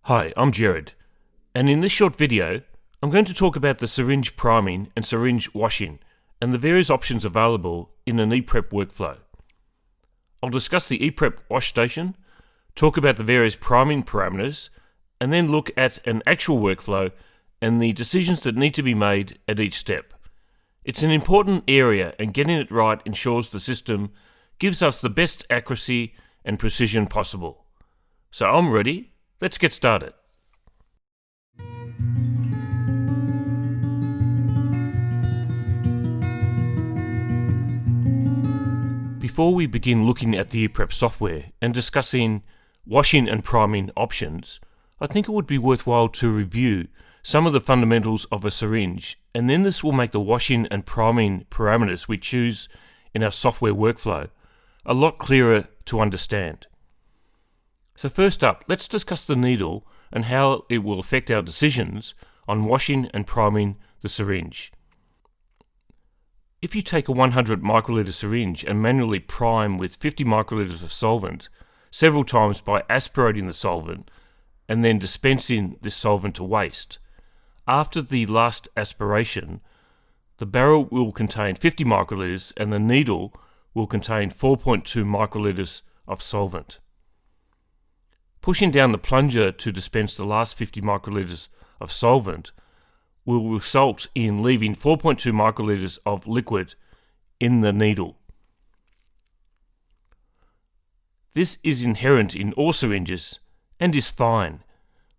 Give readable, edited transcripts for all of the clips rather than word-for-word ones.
Hi, I'm Jared, and in this short video, I'm going to talk about the syringe priming and syringe washing and the various options available in an ePrep workflow. I'll discuss the ePrep wash station, talk about the various priming parameters, and then look at an actual workflow and the decisions that need to be made at each step. It's an important area, and getting it right ensures the system gives us the best accuracy and precision possible. So I'm ready. Let's get started. Before we begin looking at the ePrep software and discussing washing and priming options, I think it would be worthwhile to review some of the fundamentals of a syringe, and then this will make the washing and priming parameters we choose in our software workflow a lot clearer to understand. So first up, let's discuss the needle and how it will affect our decisions on washing and priming the syringe. If you take a 100 microliter syringe and manually prime with 50 microliters of solvent several times by aspirating the solvent and then dispensing this solvent to waste, after the last aspiration, the barrel will contain 50 microliters and the needle will contain 4.2 microliters of solvent. Pushing down the plunger to dispense the last 50 microliters of solvent will result in leaving 4.2 microliters of liquid in the needle. This is inherent in all syringes and is fine,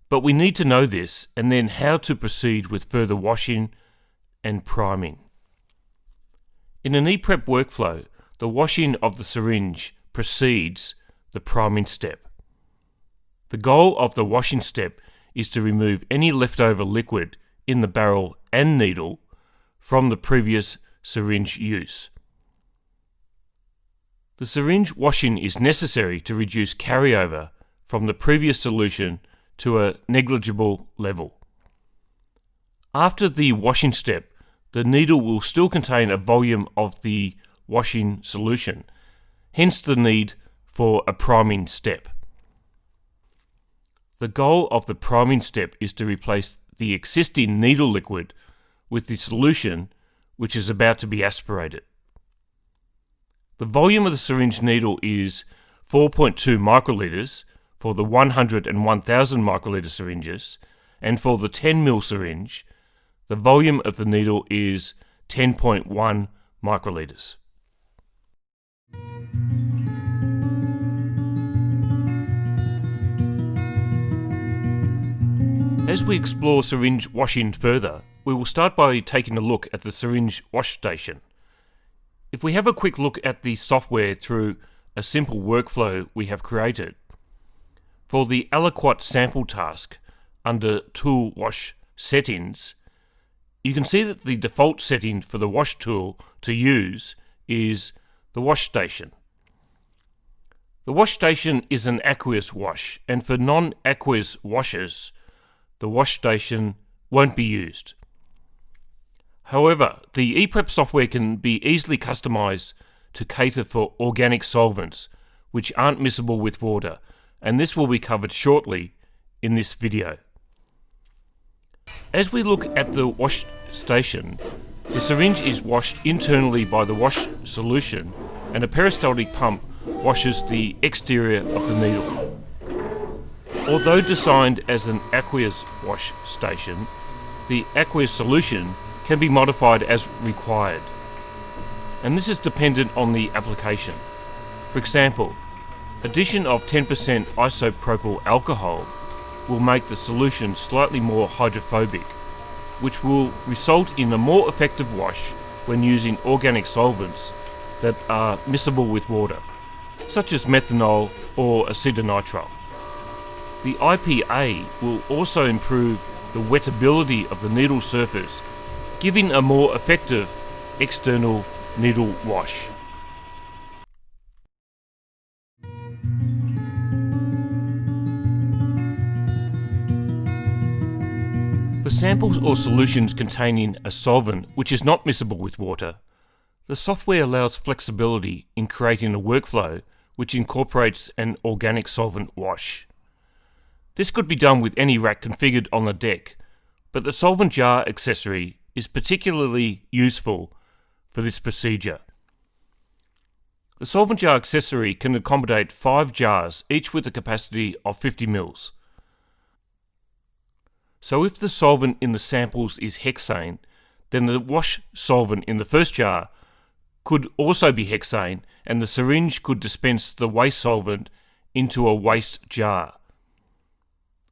but we need to know this and then how to proceed with further washing and priming. In an ePrep workflow, the washing of the syringe precedes the priming step. The goal of the washing step is to remove any leftover liquid in the barrel and needle from the previous syringe use. The syringe washing is necessary to reduce carryover from the previous solution to a negligible level. After the washing step, the needle will still contain a volume of the washing solution, hence the need for a priming step. The goal of the priming step is to replace the existing needle liquid with the solution which is about to be aspirated. The volume of the syringe needle is 4.2 microliters for the 100 and 1000 microliter syringes, and for the 10 ml syringe, the volume of the needle is 10.1 microliters. As we explore syringe washing further, we will start by taking a look at the syringe wash station. If we have a quick look at the software through a simple workflow we have created, for the aliquot sample task under Tool Wash Settings, you can see that the default setting for the wash tool to use is the wash station. The wash station is an aqueous wash, and for non-aqueous washes, the wash station won't be used. However, the ePrep software can be easily customized to cater for organic solvents which aren't miscible with water, and this will be covered shortly in this video. As we look at the wash station, the syringe is washed internally by the wash solution, and a peristaltic pump washes the exterior of the needle. Although designed as an aqueous wash station, the aqueous solution can be modified as required, and this is dependent on the application. For example, addition of 10% isopropyl alcohol will make the solution slightly more hydrophobic, which will result in a more effective wash when using organic solvents that are miscible with water, such as methanol or acetonitrile. The IPA will also improve the wettability of the needle surface, giving a more effective external needle wash. For samples or solutions containing a solvent which is not miscible with water, the software allows flexibility in creating a workflow which incorporates an organic solvent wash. This could be done with any rack configured on the deck, but the Solvent Jar Accessory is particularly useful for this procedure. The Solvent Jar Accessory can accommodate 5 jars, each with a capacity of 50 ml. So if the solvent in the samples is hexane, then the wash solvent in the first jar could also be hexane, and the syringe could dispense the waste solvent into a waste jar.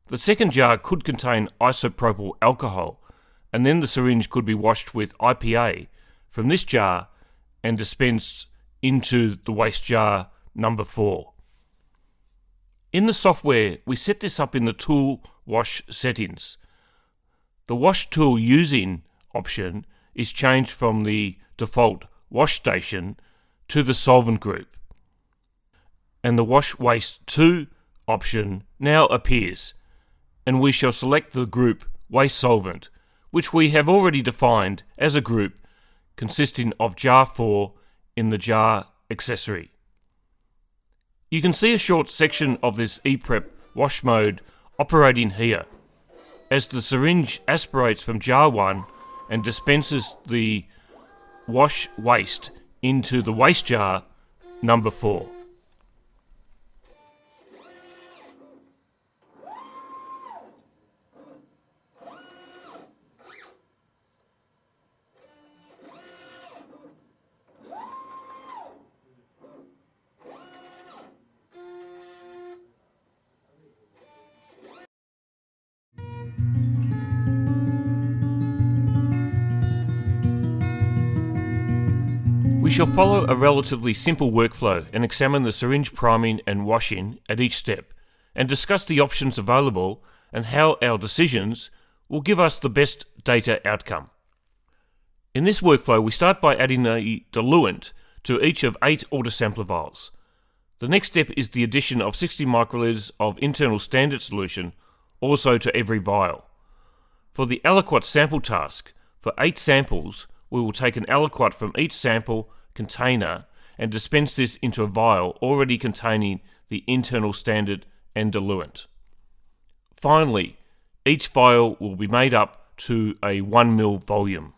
The second jar could contain isopropyl alcohol, and then the syringe could be washed with IPA from this jar and dispensed into the waste jar number 4. In the software, we set this up in the tool wash settings. The wash tool using option is changed from the default wash station to the solvent group, and the wash waste to option now appears, and we shall select the group waste solvent, which we have already defined as a group consisting of jar 4 in the jar accessory. You can see a short section of this ePrep wash mode operating here, as the syringe aspirates from jar 1 and dispenses the wash waste into the waste jar number 4. We shall follow a relatively simple workflow and examine the syringe priming and washing at each step, and discuss the options available and how our decisions will give us the best data outcome. In this workflow, we start by adding a diluent to each of 8 autosampler vials. The next step is the addition of 60 microliters of internal standard solution, also to every vial. For the aliquot sample task, for 8 samples, we will take an aliquot from each sample container and dispense this into a vial already containing the internal standard and diluent. Finally, each vial will be made up to a 1 ml volume.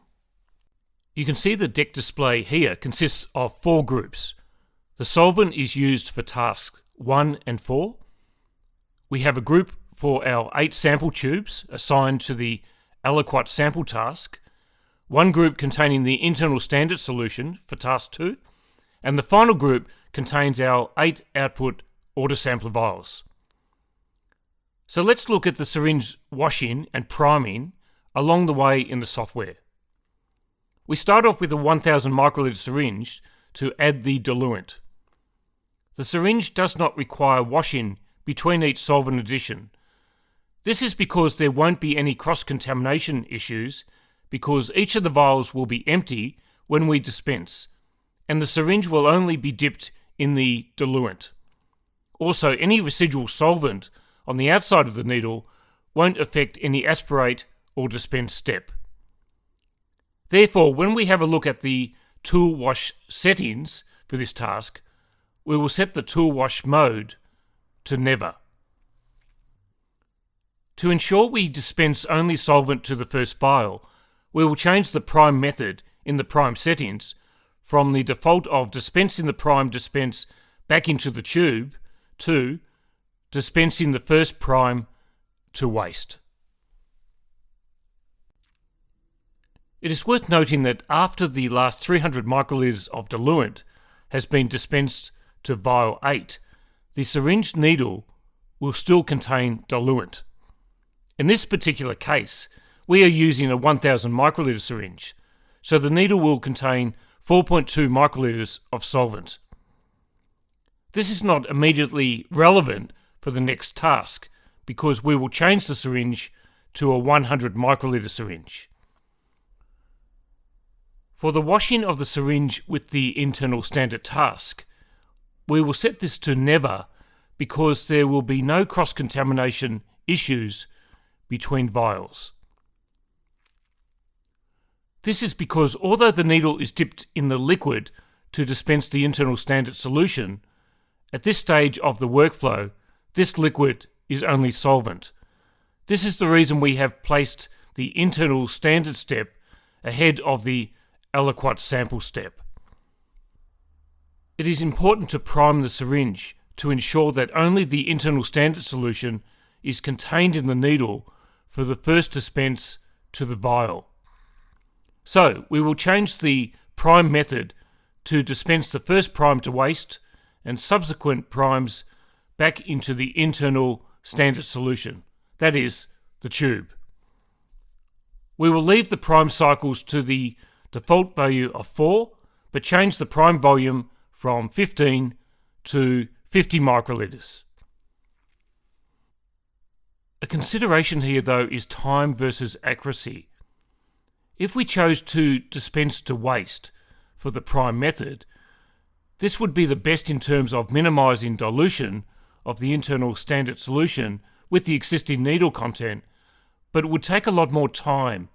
You can see the deck display here consists of 4 groups. The solvent is used for tasks 1 and 4. We have a group for our 8 sample tubes assigned to the aliquot sample task, one group containing the internal standard solution for task 2, and the final group contains our 8 output autosampler vials. So let's look at the syringe washing and priming along the way in the software. We start off with a 1000 microliter syringe to add the diluent. The syringe does not require washing between each solvent addition. This is because there won't be any cross-contamination issues, because each of the vials will be empty when we dispense, and the syringe will only be dipped in the diluent. Also, any residual solvent on the outside of the needle won't affect any aspirate or dispense step. Therefore, when we have a look at the tool wash settings for this task, we will set the tool wash mode to never. To ensure we dispense only solvent to the first vial, we will change the prime method in the prime settings from the default of dispensing the prime dispense back into the tube to dispensing the first prime to waste. It is worth noting that after the last 300 microliters of diluent has been dispensed to vial 8, the syringe needle will still contain diluent. In this particular case, we are using a 1000 microliter syringe, so the needle will contain 4.2 microliters of solvent. This is not immediately relevant for the next task, because we will change the syringe to a 100 microliter syringe. For the washing of the syringe with the internal standard task, we will set this to never, because there will be no cross-contamination issues between vials. This is because although the needle is dipped in the liquid to dispense the internal standard solution, at this stage of the workflow, this liquid is only solvent. This is the reason we have placed the internal standard step ahead of the aliquot sample step. It is important to prime the syringe to ensure that only the internal standard solution is contained in the needle for the first dispense to the vial. So we will change the prime method to dispense the first prime to waste and subsequent primes back into the internal standard solution, that is, the tube. We will leave the prime cycles to the default value of 4, but change the prime volume from 15 to 50 microliters. A consideration here though is time versus accuracy. If we chose to dispense to waste for the prime method, this would be the best in terms of minimising dilution of the internal standard solution with the existing needle content, but it would take a lot more time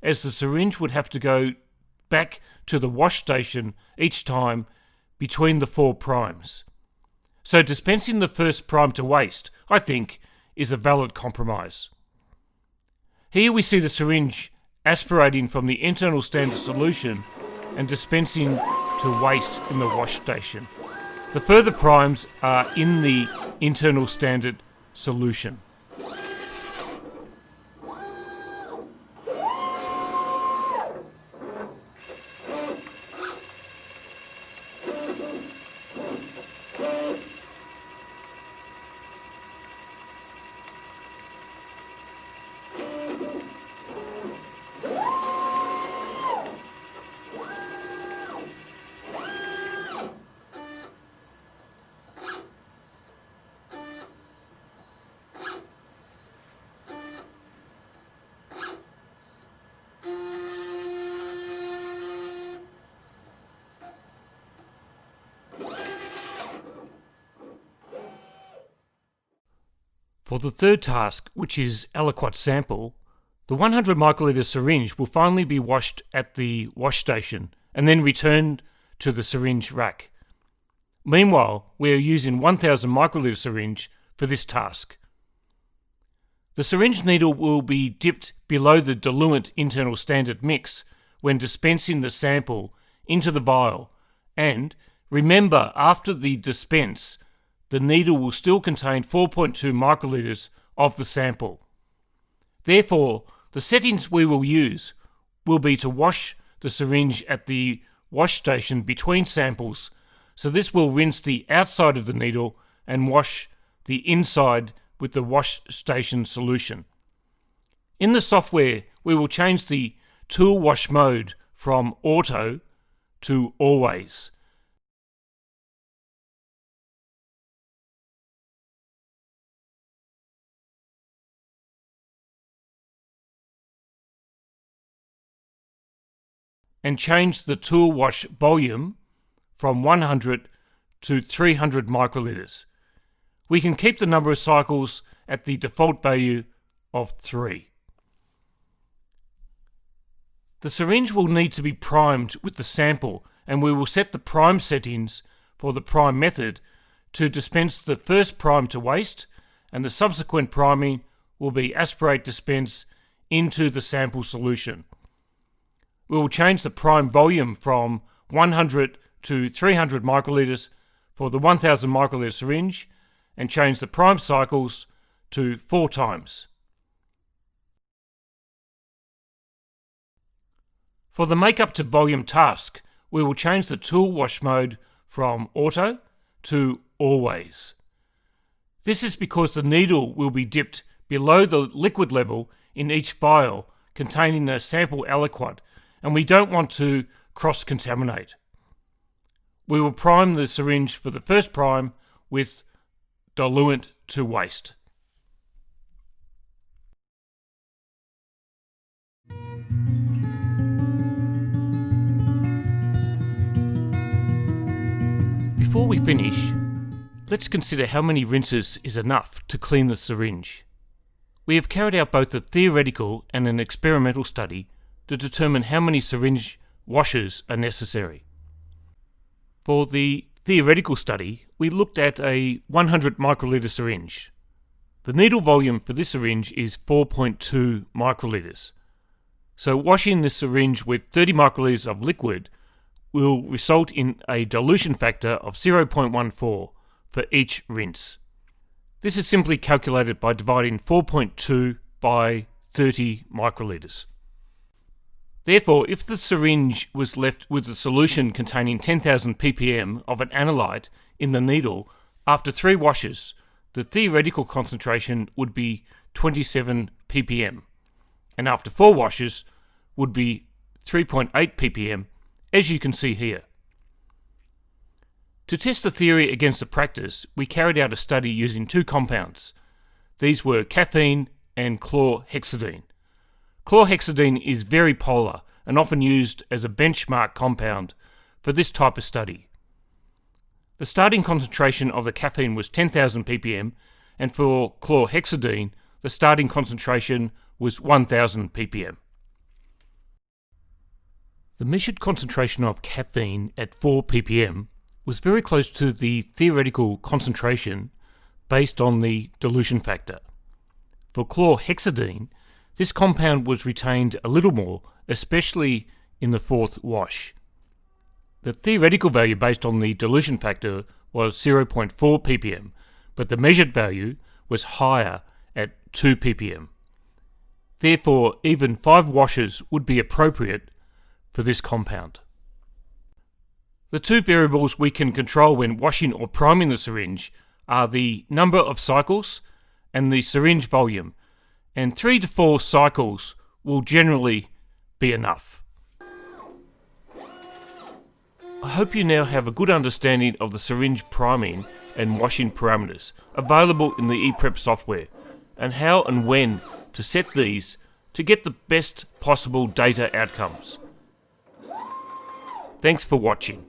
as the syringe would have to go back to the wash station each time between the 4 primes. So dispensing the first prime to waste, I think, is a valid compromise. Here we see the syringe aspirating from the internal standard solution and dispensing to waste in the wash station. The further primes are in the internal standard solution. For the third task, which is aliquot sample, the 100 microliter syringe will finally be washed at the wash station and then returned to the syringe rack. Meanwhile, we are using 1000 microliter syringe for this task. The syringe needle will be dipped below the diluent internal standard mix when dispensing the sample into the vial, and remember, after the dispense, the needle will still contain 4.2 microliters of the sample. Therefore, the settings we will use will be to wash the syringe at the wash station between samples, so this will rinse the outside of the needle and wash the inside with the wash station solution. In the software, we will change the tool wash mode from auto to always. And change the tool wash volume from 100 to 300 microliters. We can keep the number of cycles at the default value of 3. The syringe will need to be primed with the sample, and we will set the prime settings for the prime method to dispense the first prime to waste, and the subsequent priming will be aspirate dispense into the sample solution. We will change the prime volume from 100 to 300 microliters for the 1000 microliter syringe and change the prime cycles to 4 times. For the make up to volume task, we will change the tool wash mode from auto to always. This is because the needle will be dipped below the liquid level in each vial containing the sample aliquot, and we don't want to cross-contaminate. We will prime the syringe for the first prime with diluent to waste. Before we finish, let's consider how many rinses is enough to clean the syringe. We have carried out both a theoretical and an experimental study to determine how many syringe washes are necessary. For the theoretical study, we looked at a 100 microliter syringe. The needle volume for this syringe is 4.2 microlitres. So washing this syringe with 30 microlitres of liquid will result in a dilution factor of 0.14 for each rinse. This is simply calculated by dividing 4.2 by 30 microlitres. Therefore, if the syringe was left with a solution containing 10,000 ppm of an analyte in the needle after 3 washes, the theoretical concentration would be 27 ppm, and after 4 washes would be 3.8 ppm, as you can see here. To test the theory against the practice, we carried out a study using 2 compounds. These were caffeine and chlorhexidine. Chlorhexidine is very polar and often used as a benchmark compound for this type of study. The starting concentration of the caffeine was 10,000 ppm, and for chlorhexidine, the starting concentration was 1,000 ppm. The measured concentration of caffeine at 4 ppm was very close to the theoretical concentration based on the dilution factor. For chlorhexidine, this compound was retained a little more, especially in the 4th wash. The theoretical value based on the dilution factor was 0.4 ppm, but the measured value was higher at 2 ppm. Therefore, even 5 washes would be appropriate for this compound. The 2 variables we can control when washing or priming the syringe are the number of cycles and the syringe volume, and 3 to 4 cycles will generally be enough. I hope you now have a good understanding of the syringe priming and washing parameters available in the ePrep software, and how and when to set these to get the best possible data outcomes. Thanks for watching.